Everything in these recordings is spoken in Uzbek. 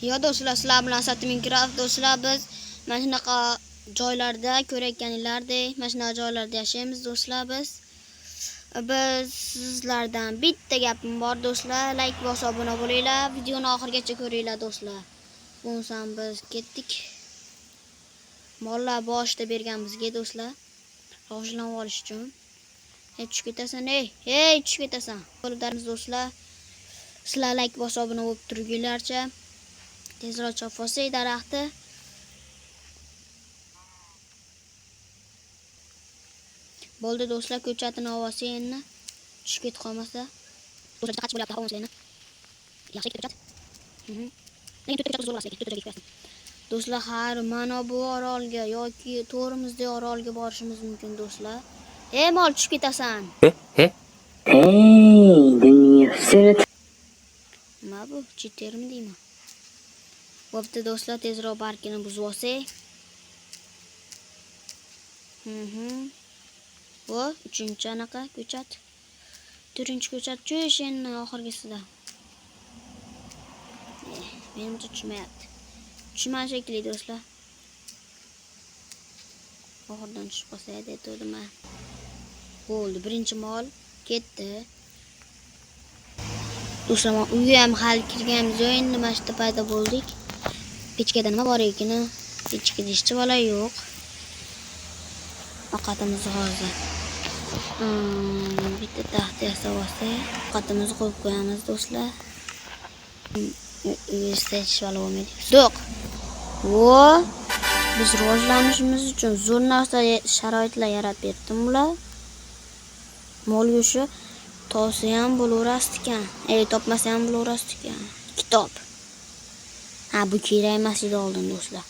Yo do'stlar, sizlar bilan Minecraft do'stlar, biz mana shunaqa joylarda ko'rayotganinglardek, mana shunaqa joylarda yashaymiz do'stlar biz. Sizlardan bitta gapim bor do'stlar, like bosib obuna bo'linglar, videoni oxirigacha ko'ringlar do'stlar. Bunsan biz ketdik. Mollar boshida bergan bizga do'stlar. Rivojlanib olish uchun. Tushib ketasan, tushib ketasan. Qo'ldarimiz do'stlar. Sizlar like bosib obuna bo'lib turginglarcha. Tezroq chop olsak daraxtni. Bo'ldi do'stlar, ko'chatini olsa endi. Tushib ketib qolmasa. Do'stlar qachib bo'lyapti havo sizlarni. Yaxshi ko'chat. Lekin ko'chat zo'r emas, ko'chatga ketib. Do'stlar, har mana bu orolga yoki to'rimizda orolga borishimiz mumkin do'stlar. Mol tushib ketasan. Nima bu? Chitermi deyman? Bo'pti do'stlar, tezroq barkini buzib olsak. Bu uchinchi anaqa ko'chat. To'rtinchi ko'chat cho'yish endi oxirgisida. Menimcha tushmayapti. Tushman shekilli do'stlar. Oxirdan tushib qolsa aytdim. Bo'ldi, birinchi mol ketdi. Do'stlar, uyga ham hali kirganimiz yo'q, endi mana shu payda bo'ldik. Pechkada nima bor ekan? Pechkada ishchi bola yo'q. Ovqatimizni hozir bitta taxta yasab olsak, ovqatimizni qo'yib qo'yamiz do'stlar. Uyda ish bola bo'lmaydi. Yo'q. Biz rivojlanishimiz uchun zo'r narsa sharoitlar yaratib berdim bular. Mol go'shti topsa ham bo'laverasdi ekan. Topmasa ham bo'laverasdi ekan. Kitob. Bu kerak emas edi oldin do'stlar.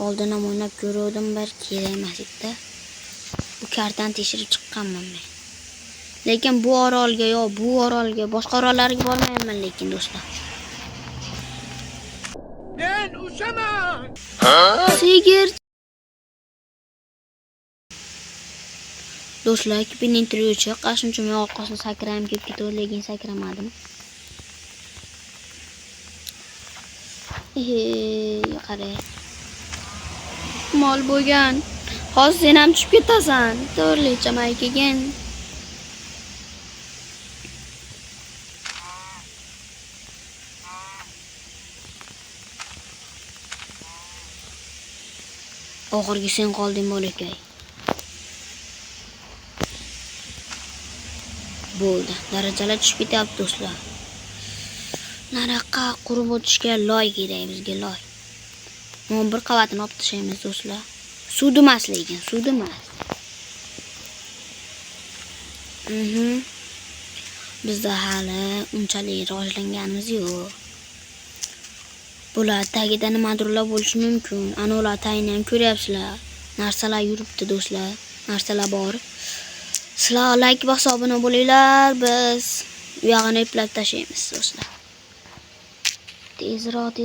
Oldin ham o'ynab ko'rdim, bir kerak emas edi. Bu kartani tekshirib chiqqanman men. Lekin bu orolga, boshqa orollarga bormayman lekin do'stlar. Men ushaman. Sigir. Do'stlar, ekipning intervyuchi qashuncha men orqasidan sakrayim kelib ketdi, lekin sakramadim. Qarang. Mol bo'lgan. Hozir sen ham tushib ketasan. To'rlicha maykagan. Oxirgi sen qolding bo'lakay. Bo'ldi. Darajalar tushib ketyapti do'stlar. Naraqa qurib o'tishga loy kerak bizga, loy. Mana bir qavatini olib tashlaymiz do'stlar. Suvda emas lekin, suvda emas. Bizda hali unchalik rivojlanganimiz yo'q. Bular tagida nimadirlar bo'lishi mumkin. Anolar tayini ham ko'ryapsizlar. Narsalar yuribdi do'stlar. Narsalar bor. Sizlar like bosib obuna bo'linglar, biz u yog'ini eplab tashlaymiz do'stlar. Tezroq.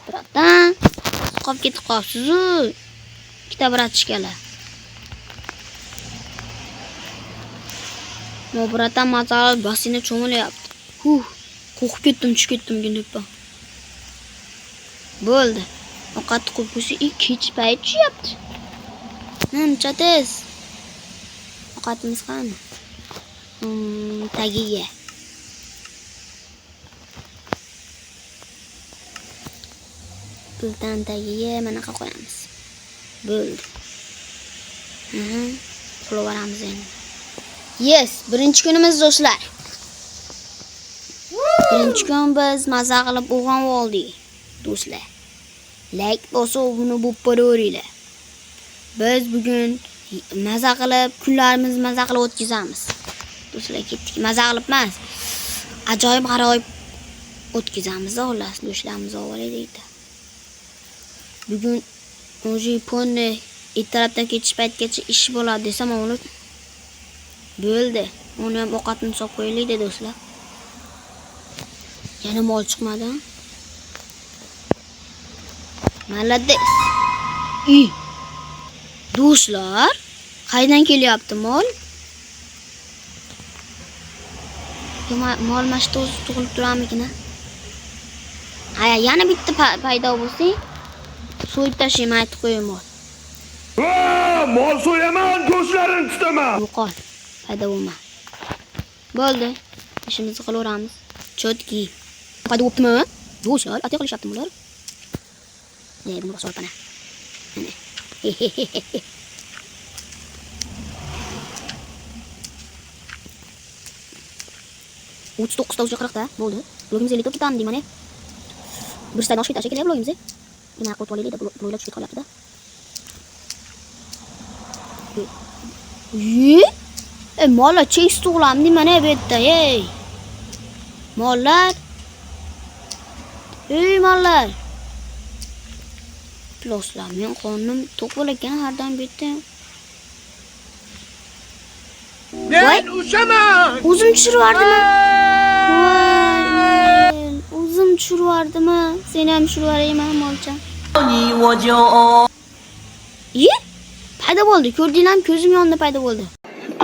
Bratdan qolib ketib qolibsiz-ku. Ikkita bratishkalar. Bratan mazal basina cho'milyapti. Qo'rqib ketdim, tushib ketdim gindipa. Bo'ldi. Ovqat qo'ysa kech payt tushyapti. Nimcha tez. Ovqatimiz qani? Tagiga. Puldan tagiga mana qo'yamiz. Bo'ldi. Qo'laveramiz endi. Yes, birinchi kunimiz do'stlar. Birinchi kun biz maza qilib uyg'onib oldik do'stlar. Like bosib buni bo'ppaveringlar. Biz bugun maza qilib, kunlarimizni maza qilib o'tkazamiz. Do'stlar, ketdik. Maza qilib emas. Ajoyib g'aroyib o'tkazamiz, xullas, go'shtlarimizni olaylik. Bugun o'zi ponni ertalabdan ketish paytgacha ish bo'ladi desam, uni bo'ldi. Uni ham ovqatini solib qo'yaylik do'stlar. Yana mol chiqmadi. Malades. Do'stlar, qaydan kelyapti mol? Mol mashta o'zi tug'ilib turamikin. Ha, yana bitta paydo bo'lsa, so'yib tashlayman, aytib qo'yaman. Mol so'yaman, go'shtlarini tutaman. Yo'qol, paydo bo'lma. Bo'ldi. İşimizni qilaveramiz. Chotki. Paydo bo'ptimi? Yo'shal, atiq qilishyapti bular. Buni bosib olpana. Mana. 39 ta 40 ta bo'ldi. Blogimiz 50 ta ketadi deyman. Bir saydan oshib ketadi blogimiz. Nima qilib olaylik deb bloglar tushib qolyapti-da. Mollar chek tug'lamdi mana bu yerda, ey. Mollar. Ey mollar. Ploslar, men qonim to'q bo'lakan har doim bu yerda. Ben uçamam. O'zim tushirvardimmi? Voy, o'zim tushirvardimmi? Sen ham tushirvarayman, molcha. Paydo bo'ldi. Ko'rdinglarmi? Ko'zim yonida paydo bo'ldi.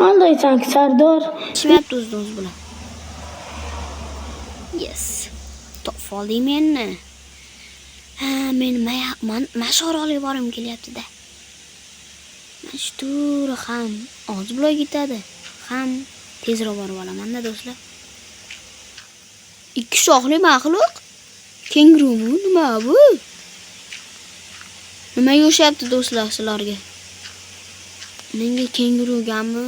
Aldaysan Sardor. Ishmayapti o'z bilan. Yes. Topib oldim meni. Ha, men mashoroliga borim kelyapti-da. Mashtur ham oz bloy ketadi. Ham tezroq borib olaman-da do'stlar. Ikki shoxli maxluq. Kengurumi nima bu? Nimaga o'xshayapti do'stlar sizlarga? Menga kengurugami,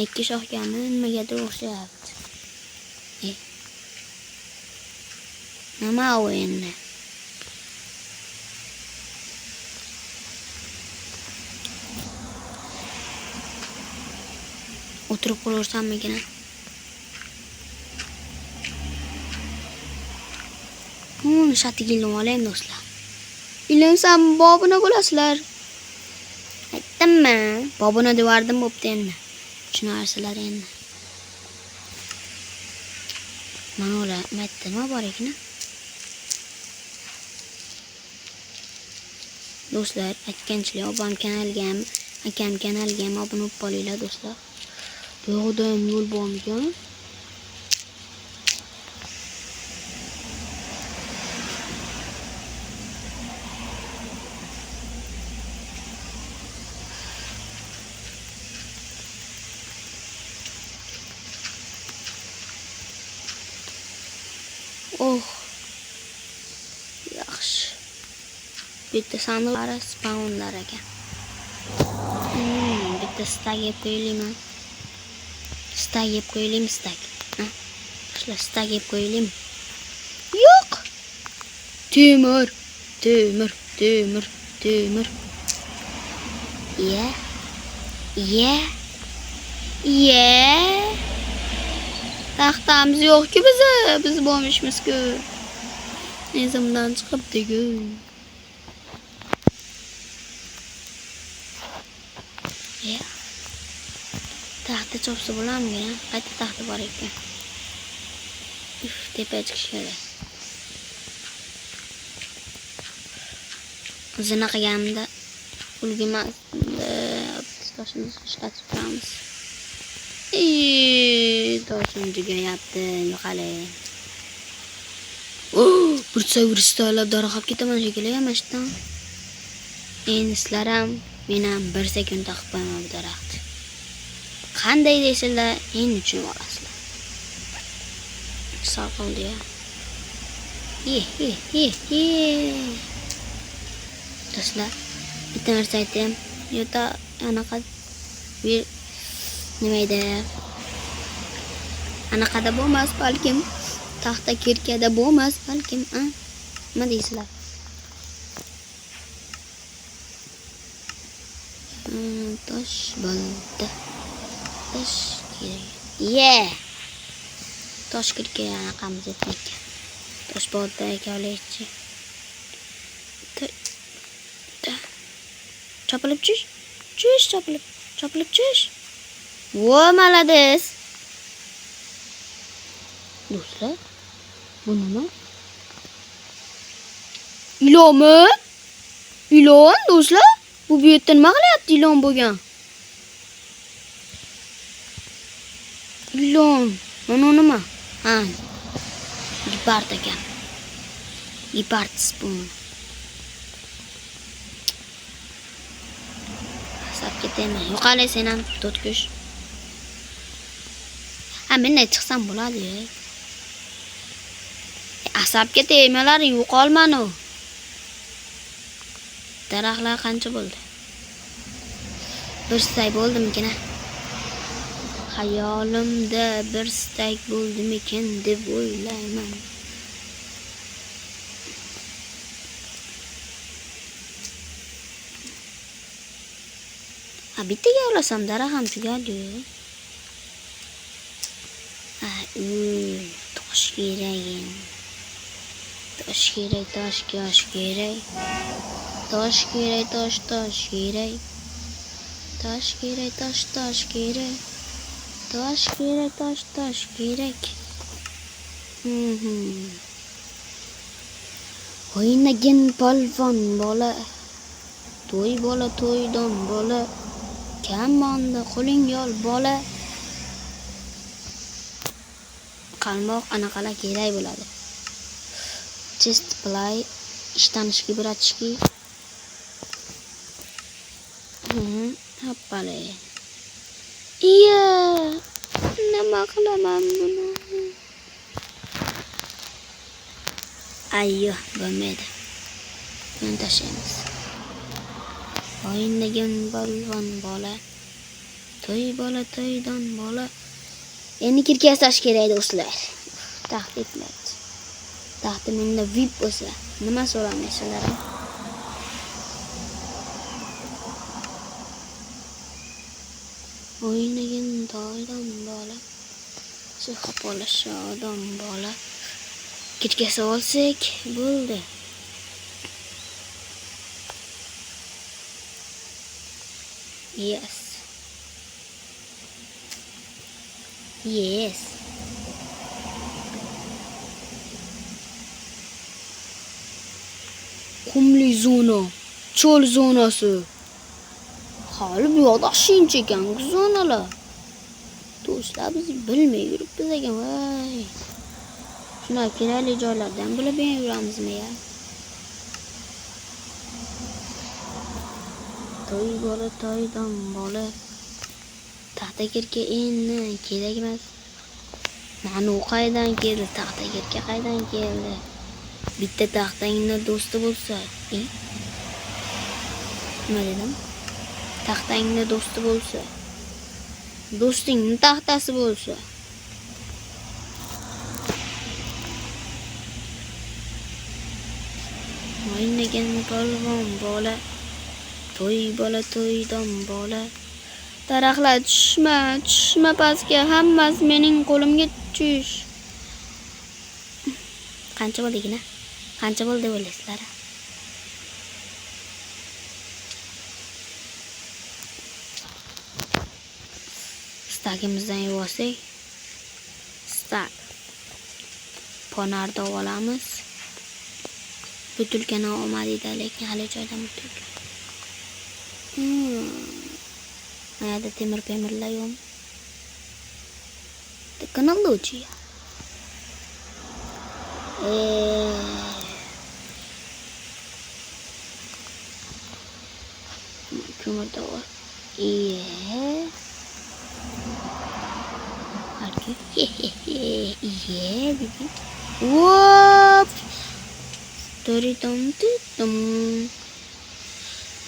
yakka shoxgami nimagadir o'xshayapti. Nima u endi? O'tirib qolaversammikin? Shatiga ilib olayim do'stlar. Ilimsam bobona bo'lasizlar. Aytdimmi? Bobona devardim bo'pti endi. Tushunarsizlar endi. Mana ular maytda nima bor ekan? Do'stlar, aytganchilar, obam kanalga ham, akam kanalga ham obuna bo'lib qolinglar do'stlar. Bu yoqda ham yo'l bormikan? Oh. Yaxshi. Bitta sanduqlar spawnlar ekan. Bitta stak yeb qo'yaylikmi? Stak yeb qo'yaylikmi, stak? Ha? Shular stak yeb qo'yaylikmi? Yo'q. Temir. Taxtamiz yo'q-ku biz bo'lmishmiz-ku. Nizimdan chiqibdi-ku. Taxta chopsa bo'ladimi? Qayta taxta bor ekan. Tepaga chiqish kerak. Zina qilganimda ulgurmasdi. Toshimizni ishlatib turamiz. Toshim tugayapti, yo'qali. Bir savristolab darxab ketaman shekilli yamashdan. Endi sizlar ham, men ham 1 sekund taqib qo'yaman bu daraxtni. Qanday deysizlar, endi tushunib olasizlar. Sal qoldi-ya. Do'stlar, bitta narsa aytayim. Yo'ta anaqa bir nima edi? Anaqada bo'lmas balkim. Taxta kirkada bo'lmas balkim, nima deysizlar? Tosh bo'ldi. Tosh kerak. Tosh kirka anaqamiz etdik. Tosh bo'ldi ekanlikchi. Chopilib tush. Chopilib tush. Vo, malades. Do'stlar, bu nima? Ilonmi? Ilon do'stlar? Bu yerda nima qilyapti ilon bo'lgan? Ilon. Mana nima? Ha. Gepard ekan. Gepard spoon. Asabga tegma. Yo'qolay sen ham to'tkush. Ha, menday chiqsam bo'ladi. Asabga tegmalar yo'qolmanu. Daraxtlar qancha bo'ldi? Bir stak bo'ldimikin? Xayolimda bir stak bo'ldimikin deb o'ylayman. Ha, bittaga olasam daraxt ham tugadi. Ha, tosh kerak. Tosh kerak. Tosh kerak, tosh kerak. Tosh kerak, tosh kerak. O'ynagin polvon bola. To'y bola, to'ydan bola. Kamonda qo'ling yo'l bola. Qalmoq anaqalar kerak bo'ladi. Chest play, ishtanishga biratishki. Hoppale. Iya, nima qilaman buni? Ayyo, bo'lmaydi. Buni tashlaymiz. O'ynagan polvon bola. To'y bola, to'ydan bola. Endi kirkasash kerak do'stlar. Tahdidlar. Taxtimingda VIP bo'lsa, nima so'ramaysizlar? O'ynagan to'ydan bola. Suhbatlashadigan bola. Kirkasa olsak bo'ldi. Yes. Qumli zona, cho'l zonasi. Hali bu yoqda shunchakan zonalar. Do'stlar biz bilmay yuribmiz ekan, voy. Shuna kerakli joylardan bilib yuramizmi ya? To'y bola, to'ydan bola. Taxta kirka endi kerak emas. Mana u qaydan keldi? Taxta kirka qaydan keldi? Bitta taxtangni do'sti bo'lsa, nima dedim? Taxtangni do'sti bo'lsa, do'stingning taxtasi bo'lsa. O'ynagan polvon bola. To'y bola, to'ydan bola. Daraxtlar tushma pastga, hammasi mening qo'limga tush. Qancha bo'ldikina? Qancha bo'ldi o'ylaysizlar? Stagimizdan yuvasak, stag. Ponarda olamiz. Butulkani olmadida, lekin hali joydan butulka. Ada temir-pemirlar yo'q. Kanallovchi. Ko'mirda var. Halki. Dedi. Wop. Toritom.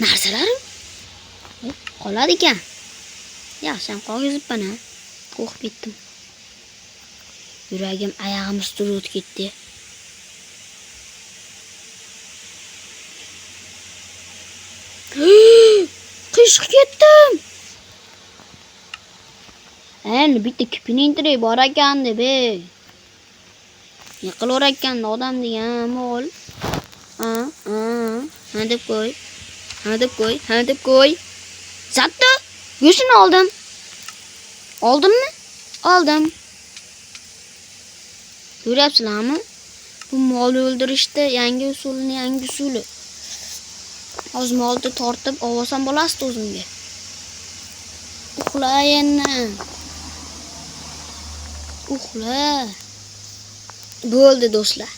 Narsalarim qoladi ekan. Yaxshi, ham qolgizibman ha. Qo'rqib ketdim. Yuragim oyog'im ustida o'tib ketdi. Qishib ketdim. Endi bitta kipini intirib bor ekan deb. Yiqilar ekan odam degan mol. Ha deb qo'y. Satto, go'shtini oldim. Oldimmi? Oldim. Ko'ryapsizlarmi? Bu molni o'ldirishda yangi usuli. Hozir molni tortib olsam bo'ladi o'zimga. Uxla endi. Uxla. Bo'ldi do'stlar.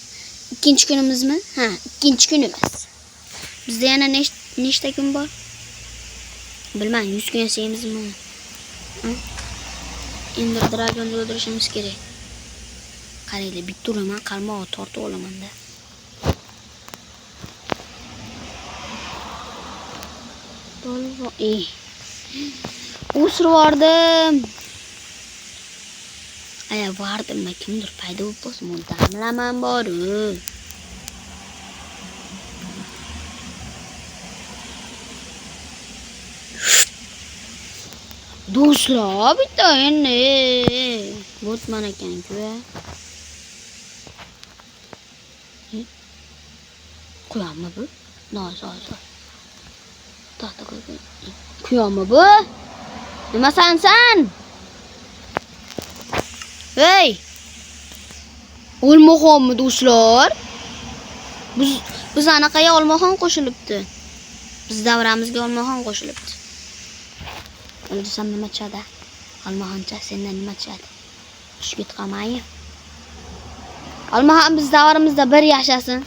Ikkinchi kunimizmi? Ha, ikkinchi kunimiz. Bizda yana nechta kun bor? Bilmayman, 100 kun yasaymizmi? Endi dragonni o'ldirishimiz kerak. Qaranglar, bitta uraman, qarmoq tortib olaman-da. Bo'ldi. O'sirvordim. Aya vardim, kimdir paydo bo'lib bo'lsin, damlaman bor. Do'stlar, bitta endi bo'tman ekan-ku. Quyammi bu? Noy. Tahta qo'ygan. Quyammi bu? Nima san? Hey! O'lmoqonmi do'stlar? Biz anaqaga olmoqon qo'shilibdi. Biz davramizga olmoqon qo'shilibdi. O'ldirsam nima chada? Olmoqoncha sendan nima chada? Tushib ketqamay. Olmoqon biz davrimizda bir yashasin.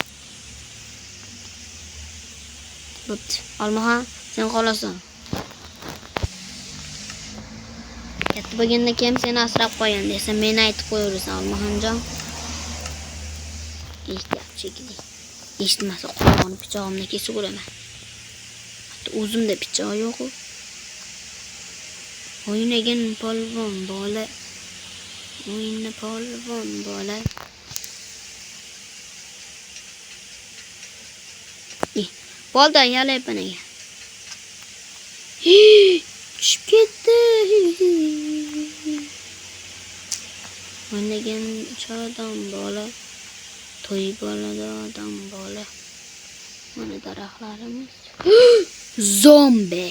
Bo'pti. Olmoqon sen qolasan. Katta bo'lganda kim seni asrab qo'yan desa, meni aytib qo'yaversan, Olmoqonjon. Eshityapti shekilli. Eshitmasa qulog'ini pichog'imda kesib o'raman. Hatto o'zimda pichoq yo'q-ku. O'ynagan polvon bola. O'yinni polvon bola. Bo'ldi, yalayapman aka. Tushib ketdi. O'ynagan chodam bola. To'y bo'ladi odam bola. Mana daraxtlarimiz. Zombi.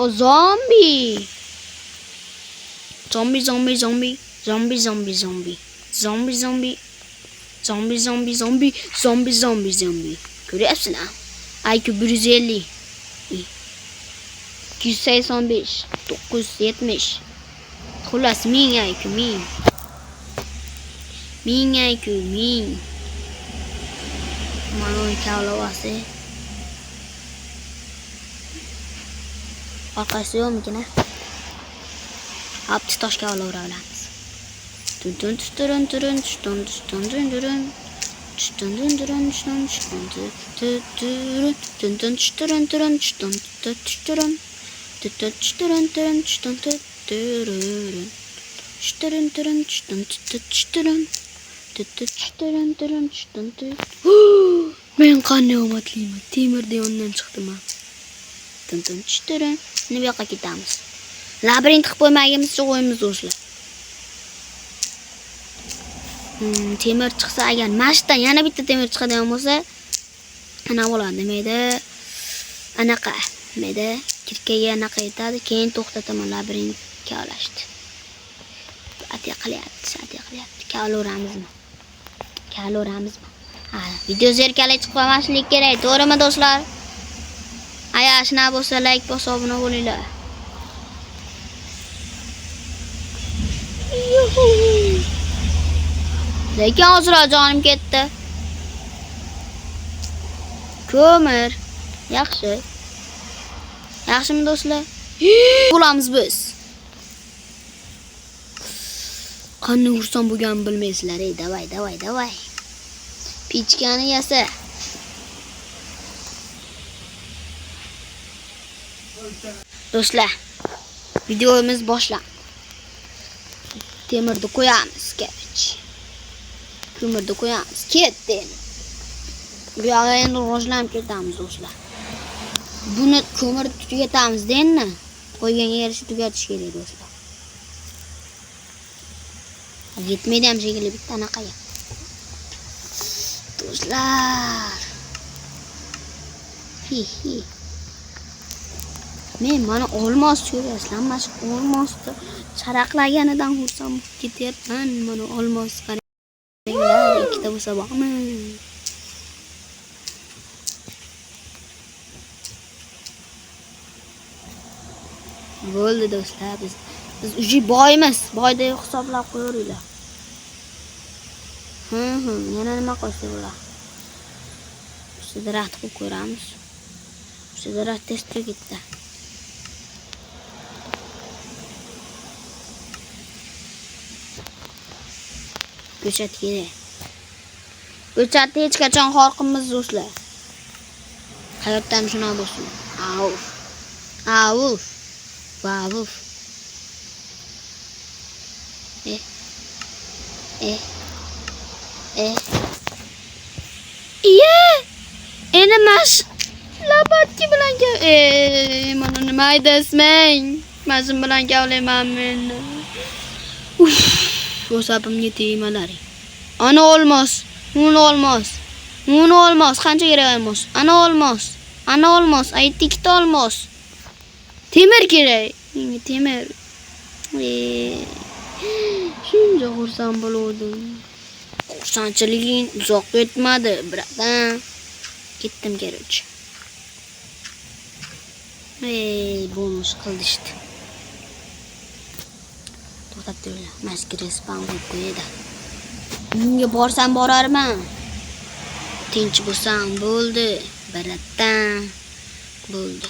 O zombi. Zombie. Görüyorsun ha? IQ 150. 285. 970. Xullas 1000 IQ 1000. 1000 IQ 1000. Mana o'ng kavlavasi. Orqasi yo'qmikin ha? Hapti toshga olaveramiz. Men qanday omadliman. Temir devondan chiqdim ha. Nima bu yoqqa ketamiz. Labirint qilib qo'ymaganimizcha qo'yamiz do'stlar. Temir chiqsa agar mashdan yana bitta temir chiqadigan bo'lsa, ana bo'ladi. Nima edi? Anaqa. Nima edi? Kirkaga anaqa yetadi, keyin to'xtataman labirint kavlashdi. Atiya qilyapti. Kavlaramizmi? Ha, video zerkali chiqib qolmaslik kerak. To'g'rimi do'stlar? Agar shuna bo'lsa, like bosib obuna bo'linglar. Lekin hozir jonim ketdi. Ko'mir. Yaxshi. Yaxshimi do'stlar? Bo'lamiz biz. Qanday ursam bo'lganini bilmaysizlar. Davay. Pichkani yasa. Do'stlar, videomiz boshlandi. Temirni qo'yamiz, kavich. Ko'mirni qo'yamiz. Ketdi. Bu yoqqa endi rivojlanib ketamiz do'stlar. Buni ko'mirni tugatamiz endi. Qo'ygan yerni tugatish kerak do'stlar. Yetmaydi ham shekilli bitta anaqaga. Do'stlar. Men mana olmos ko'ryapsizlar, mana shu olmosni charaqlaganidan xursand bo'lib ketyapman. Mana olmos qaranglar, ikkita bo'lsa bormi? Bo'ldi do'stlar, biz uji boymiz. Boydek hisoblab qo'yaveringlar. Yana nima qilsa bular? Shu daraxt qo'yib ko'ramiz. Shu daraxt tezroq ketdi. Ko'chat kerak. Ko'chatni hech qachon xalqimiz do'stlar. Hayotdan shuna bo'lsin. Avf. Avf. Vavuf. Iya. Endi mash labatki bilan mana nima aydasmang? Mashin bilan gavlayman men. O'sabimga tegmalari. Ana olmos. Uni olmos. Qancha kerak olmos? Ana olmos. Aytdi ikkita olmos. Temir kerak. Menga temir. Shuncha xursand bo'ldim. Xursandchiliging uzoq ketmadi, bratdan. Ketdim kerakchi. Bo'lmish qildishdi. To'xtab turinglar. Maskira spam qo'yib qo'yadi. Unga borsam borarman. Tinch bo'lsam bo'ldi, bratdan. Bo'ldi.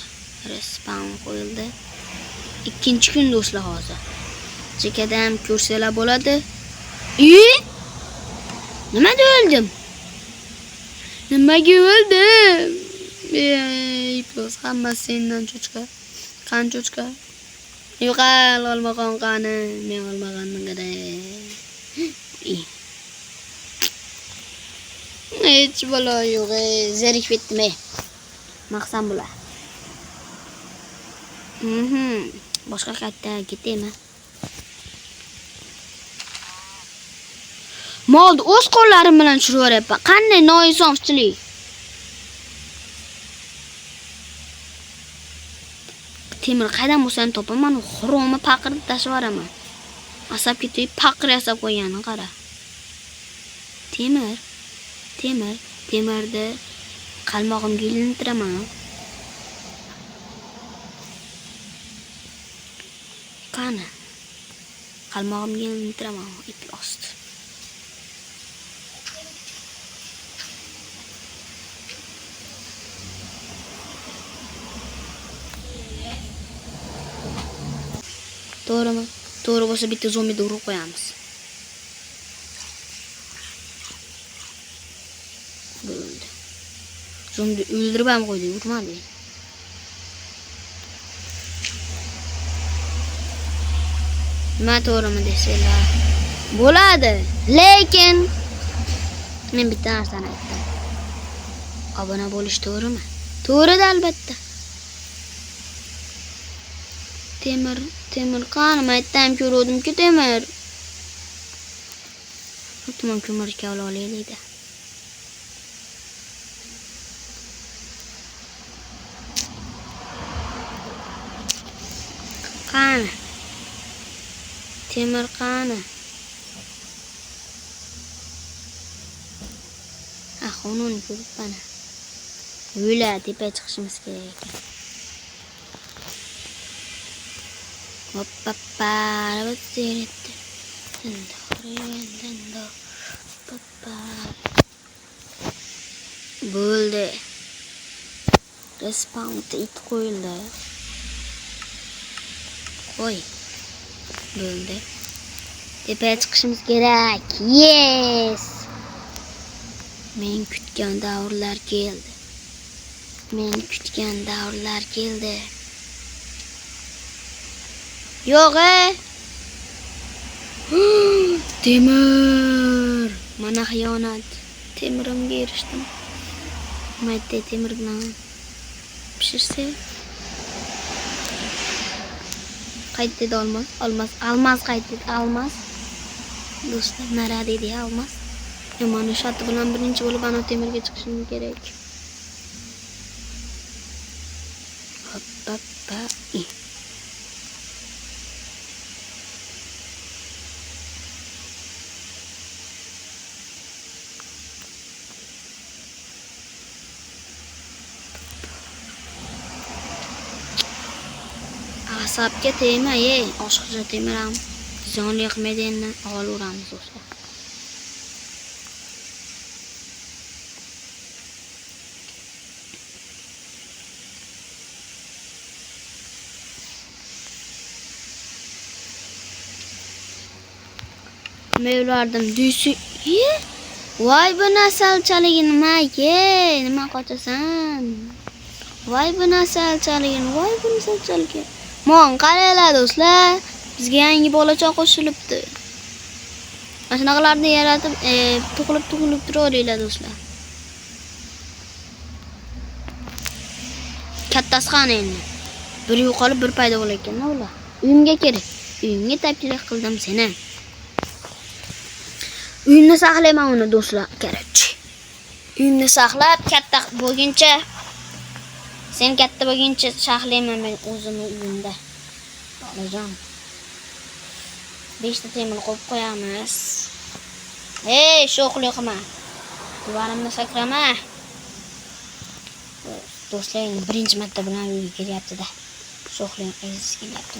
Respawn qo'yildi. Ikkinchi kun do'stlar hozir. Chekadam ko'rsanglar bo'ladi. Nimaga o'ldim? Nimaga o'ldim? Plus hammasi sendan cho'chqa. Qan cho'chqa. Yo'qol olmagan qani, men olmaganman kerak. Hech balo yo'q, zerik bitdimi? Maqsam bular. Boshqa qayerda ketaymi? Molni o'z qo'llarim bilan tushiraverayapman. Qanday noinsofichilik. Temir qaydan bo'lsa ham topaman, xuromni paqirib tashlab asab ketib paqir yasab qo'yganini qara. Temirni qalmog'imga ilintiraman. Qani? Qalmog'imga ilintiraman, ip osti. To'g'rimi? To'g'ri bo'lsa bitta zombini urib qo'yamiz. Bo'ldi. Zombi o'ldirib ham qo'ydi, urmadi. Nima to'g'rimi desanglar bo'ladi, lekin men bitta narsani aytdim. Obuna bo'lish to'g'rimi? To'g'ri albatta. Temir qani, aytdim ko'rdim-ku temir. O'tman ko'mir kavla olaylik-da. Qani? Temir qani? Xonun ko'ribman. Yo'la tepaga chiqishimiz kerak ekan. Hoppa, bo'ldi. Respawnga it qo'yildi. Qo'y. Bo'ldi. Tepaga chiqishimiz kerak. Yes! Men kutgan davrlar keldi. Yo'q. Temir. Mana xiyonat. Temirimga erishdim. Mayda temir bilan pishirsa. Qaytdi olmos qaytdi, olmos. Do'stlar, nara dedi olmos. Mana shati bilan birinchi bo'lib ana temirga chiqishim kerak. Hoppa. asabga tegma, oshiqcha temiram. Zonli qilmaydi endi, olaveramiz do'stlar. Mevlardim deysi. Voy bu nasalchaligi nimaga? Nima qochasan? Voy bu nasalchaligi, voy bu nasalchaligi. Mon qaranglar do'stlar, bizga yangi bolacha qo'shilibdi. Mana shunaqalarni yaratib, tug'ilib turaveringlar do'stlar. Kattasi qani endi. Bir yo'qolib bir paydo bo'layotgan ular. Uyimga kerak. Uyimga taklif qildim seni. Uyimni saqlayman uni do'stlar, kerak. Uyimni saqlab katta bo'lguncha, sen katta bo'lguncha saqlayman men o'zimni uyimda. Bolajon. 5 ta temir qo'yib qo'yamiz. Ey, sho'xlik qilma. Divarimni sakrama. Do'stlar, birinchi marta bilan uyga kelyapti-da. Sho'xlik qilib kelyapti.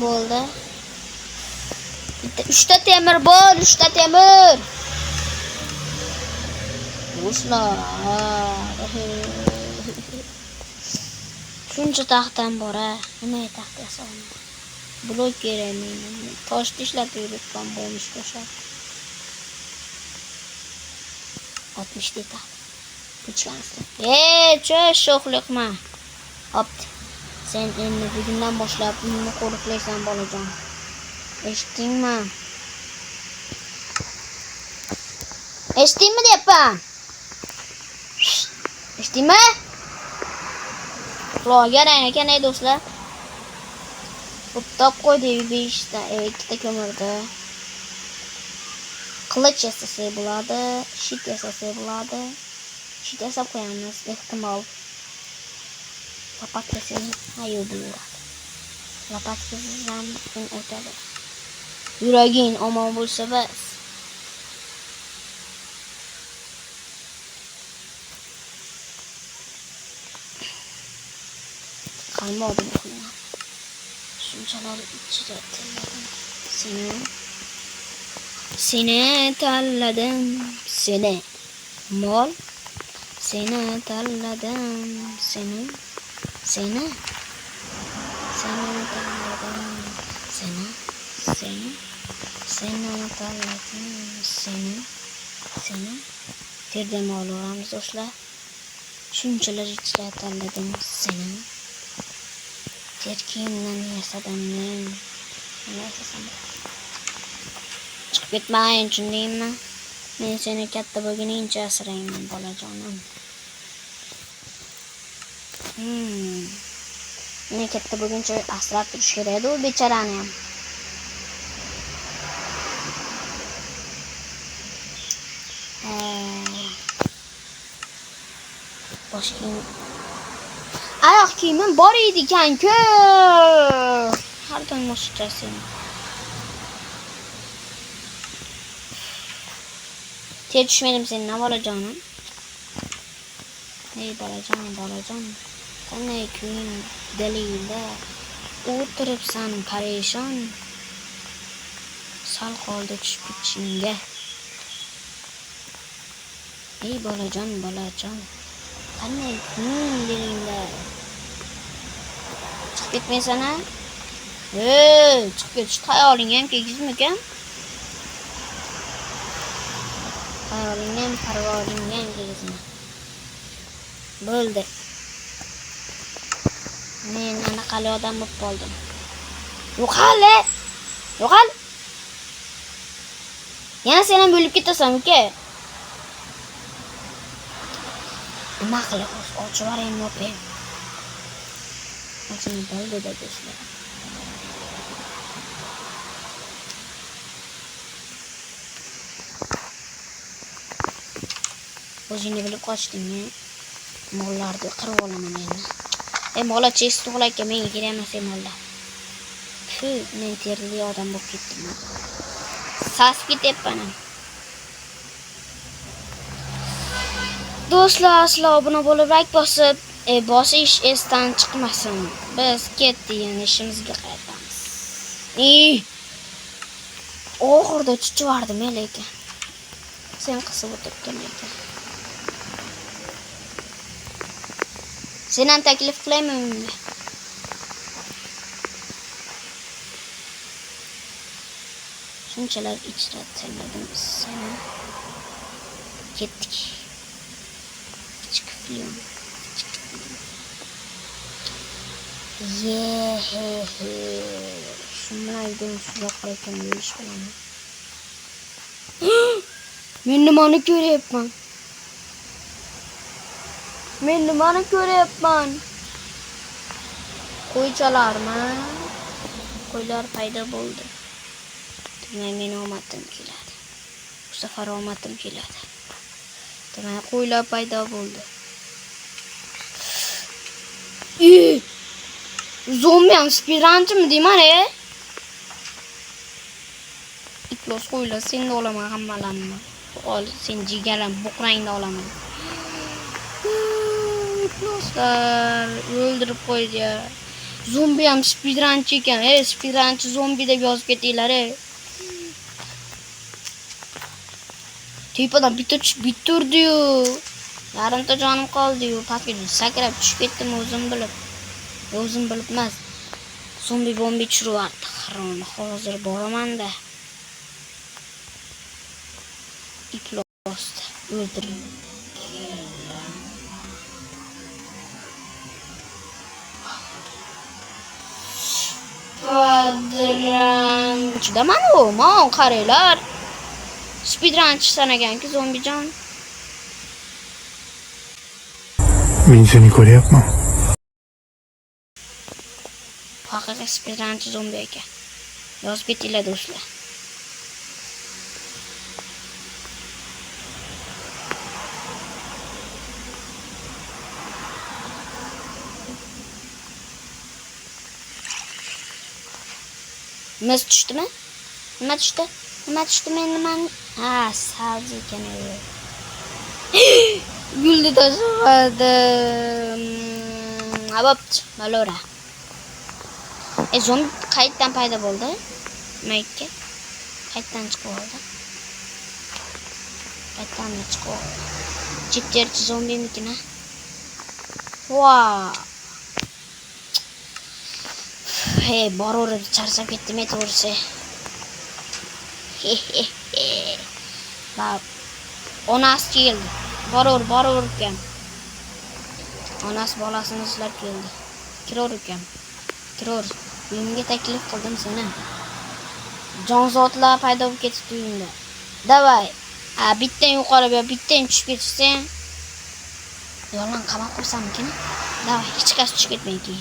Bo'ldi. 3 ta temir bor, 3 ta temir. Do'stlar. Shuncha taxtam bor-a. Nima taxt yasaman? Blok kerak menga. Toshni ishlatib yuribman bo'lmish qo'shab. 60 ta taxt. Kuchlansin. Sho'xlik qilma. Hop. Sen endi bugundan boshlab uyni qo'riqlaysan bolajon. Eshitdingmi? Eshitdingmi deyapman? Eshitdingmi? Quloqga ekan do'stlar. O'tib qo'ydik 5 ta, 2 ta ko'mirdi. Qilich yasasak bo'ladi, shit yasasak bo'ladi. Shit yasab qo'yamiz, ehtimol. Lopatkasini hayo bo'ladi. Lopatkasiz ham kun o'tadi. Yuraging omon bo'lsa bas. Qalmoqdim o'qiyman. Shunchalar ichida tanladim. Seni tanladim, seni. Mol. Seni tanladim, seni. Seni tanladim, seni. Seni tanladim, seni. Terdim olaveramiz do'stlar. Shunchalar ichida tanladim seni. Terkimdan yasadim men. Nima yasasam? Chiqib ketmayin, tushundingmi? Men seni katta bo'lguningcha asrayman, bolajonim. Meni katta bo'lguncha asrab turish kerak-ku, bechorani ham. Bosh kiyim. Oyoq kiyimim bor edi ekan-ku. Har doim mo'shiqchasin. Ter tushmadim sening bolajonim. Ey bolajon. Qanday kuying dilingda o'tiribsan parishon. Sal qoldi tushib ketishingga. Ey bolajon. Qanday kuying dilingda. Chiqib ketmaysan-a? Chiqib ketish xayoling ham tegizmikan? Xayoling ham, parvoring ham tegizmi? Bo'ldi. Men anaqali odam bo'lib qoldim. Yo'qol. Yana sen ham bo'lib ketasan, uka. Nima qilamiz? Ochib yuboraymi, o'paymi? Ochini bo'ldi da do'stlar. O'zingni bilib qochdingmi? Mollarni qirib olaman endi. Mola chesi tug'ilakka menga kerak emas mollar. Men terli odam bo'lib ketdim. Sasib ketyapman. Do'stlar, sizlar obuna bo'lib, like bosib, Bosish esdan chiqmasin. Biz ketdik, yana ishimizga qaytamiz. Oxirida chuchivardim lekin. Sen qisib o'tiribdin lekin. Sen ham taklif qilaymanmi? Shunchalar ichratdim seni. Ketdik. Chiqib Şunlardan suya koyarken bir iş falan. Men nimani ko'ryapman? Qo'ychalarmi? Qo'ylar paydo bo'ldi. Demak, men omadim keladi. Bu safar omadim keladi. Demak, qo'ylar paydo bo'ldi. Zombi ham speedrunchimi deyman, Iklos qo'ylar, seni olaman hammalarini. Ol, sen jigaram, buqrangni olaman. Ikloslar o'ldirib qo'ydi. Zombi ham speedrunch ekan. Speedrunch zombi deb yozib ketinglar, Tepadan biturdi-yu. Yarimta jonim qoldi-yu. Pastga sakrab tushib ketdim o'zim bilib emas. Zombi bomba tushiryapti. Hozir boraman-da. Iklosda o'ldirdim. Speedrunchda mana u, men qaranglar. Speedrunch sanaganki zombijon. Men seni ko'ryapman. Haqiqiy speedrunch zombi ekan. Yozib ketinglar do'stlar. Nima tushdimi? Nima tushdi? Men ha, savzi ekan. Gulni tashladim. Abobchi, malora. Zombi qayerdan paydo bo'ldi? Mayka. Qayerdan chiqib oldi? Chipterchi zombimikina. Wow. Boraverib charchab ketdim to'g'risi. Bab. Onasi keldi. Boraver ekan. Onasi bolasini izlab keldi. Kiror ekan. Uyimga taklif qildim seni. Jonzotlar paydo bo'lib ketdi uyimda. Davay. Bittan yuqori bu, bittan tushib ketishsang. Yo'ldan qamab qo'ysammikin? Davay, hech qas tushib ketmayki.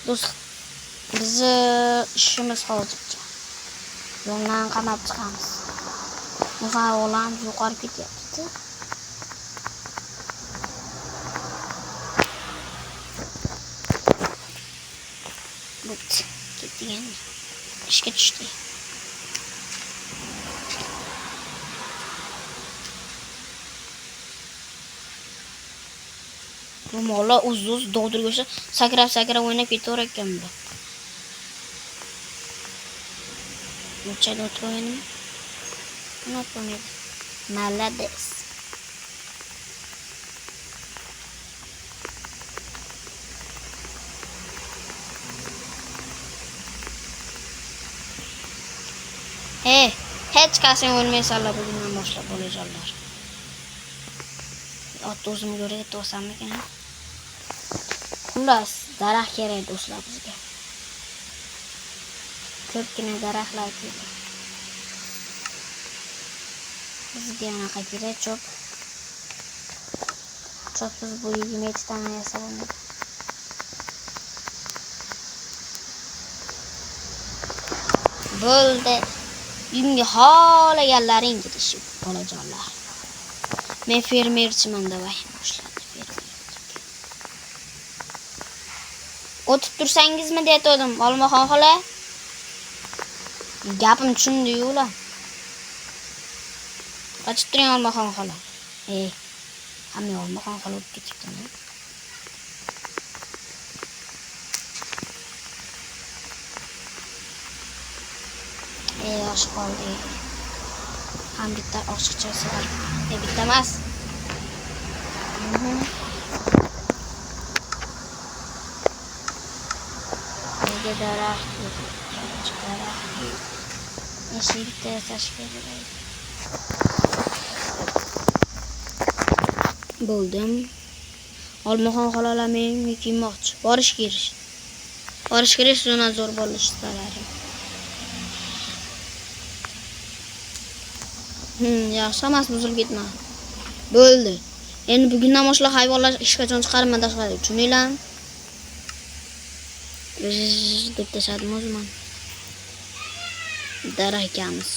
Do'st, bizni ishimiz hozircha. Yo'ldan qamab chiqamiz. Muhar o'g'lan yuqori ketyapti. Ketgan. İşga tushdi. Bu mola uz dovdirgo'sha sakrab o'ynab ketaver ekan bu. Muchada o'tirganmi? Unutmaydi. Malades. Hech qachon o'lmaysanlar bugundan boshlab bolajonlar. Ot o'zim yo'rga to'sammikin. Xullas, daraxt kerak do'stlar bizga. Ko'pgina daraxtlar kerak. Bizga anaqa kerak chop. Biz bu 20 tane yasab olmaydi. Bo'ldi. Uyimga xohlaganlaring ketishib bolajonlar. Men fermerchiman davay boshladi fermer. O'tib tursangizmi deyatdim, Olmaxon xola. Gapim tushundi-yu ular. Qochib turing Olmaxon xola. Hamma Olmaxon xola o'tib ketibdi. yosh qoldi. Ham bitta ochiqchasi bor. Bitta emas. Nega daraxt yo'q? Daraxt yo'q. Eshik bitta yasash kerak. Bo'ldim. Olmaxon xolalarni kiymoqchi. Borish kerak, shuna zo'r bo'lish istalarim. Yaxshi emas, buzilib ketma. Bo'ldi. Endi bugundan boshlab hayvonlar hech qachon chiqarma tashqari. Tushuninglarmi? Deb tashladim o'zim. Daraxt ekamiz.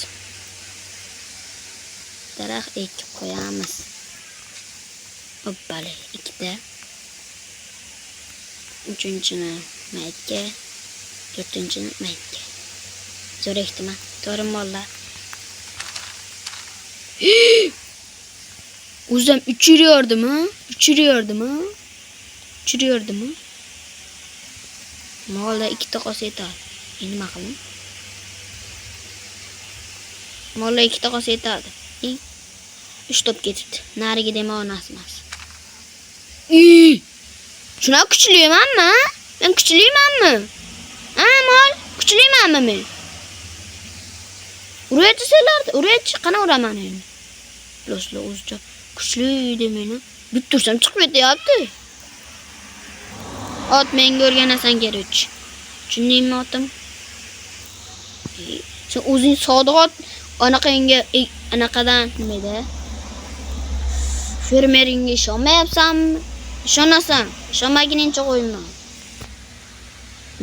Daraxt ekib qo'yamiz. Hoppali, ikkita. Uchinchini maytga, to'rtinchini maytga. Zo'r ekdimi? To'g'ri mollar. O'zim uchiriyordimi? Molda ikkita qolsa yetadi. Endi nima qiling? Molda ikkita qolsa yetadi. 3 top ketibdi. Nariga dema onasi emas. Shuna kuchlimanmi? Men kuchlimanmi? Mol, kuchlimanmi men? Urayotsalardi, urayotchi, qana uraman endi. Loslar o'zicha kuchli demeni bittursam chiqib ketyapti. Ot menga o'rganasan kerak. Tushundingmi otim? Sen o'zing sodiq ot, anaqangga anaqadan nima edi? Fermeringga ishonmayapsanmi? Ishonasan, ishonmaguningcha qo'ymayman.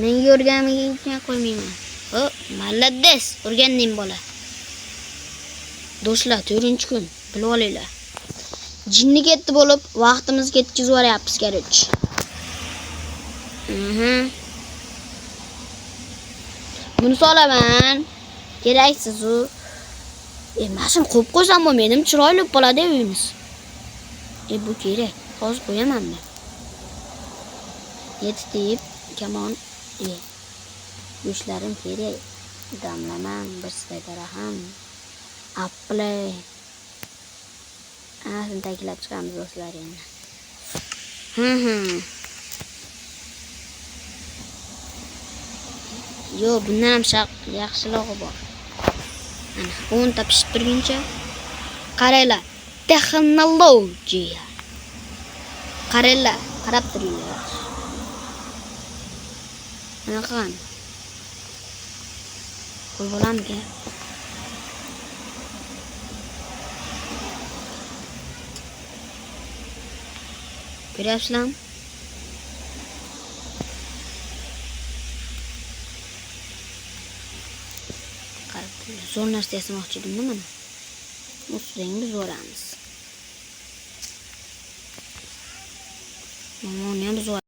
Menga o'rganmaguncha qo'ymayman. Malades, o'rganding bola. Do'stlar, 4-kun bilib olinglar. Jinni ketdi bo'lib, vaqtimizni ketkizib yuboryapmiz kerak. Buni solaman. Keraksiz u. Mashin qo'yib qo'ysam bo'lmaydi, chiroyli bo'ladi uyimiz. Bu kerak. Hozir qo'yaman men. Yetib, kamon. Go'shtlarim kerak. Damlaman, bir stakaraham. Apple. Shuni taklab chiqamiz do'stlar endi. Yo, bundan ham yaxshilog'i bor. Ana, 10 ta pishib turguncha qaranglar. Texnologiya. Qaranglar, qarab turinglar. Mana qani. Qo'y bo'lamga. Ko'ryapsizlarmi? Zo'r narsa yasamoqchi edim mana. Ustidan biz o'ramiz. Mamoni ham zo'r.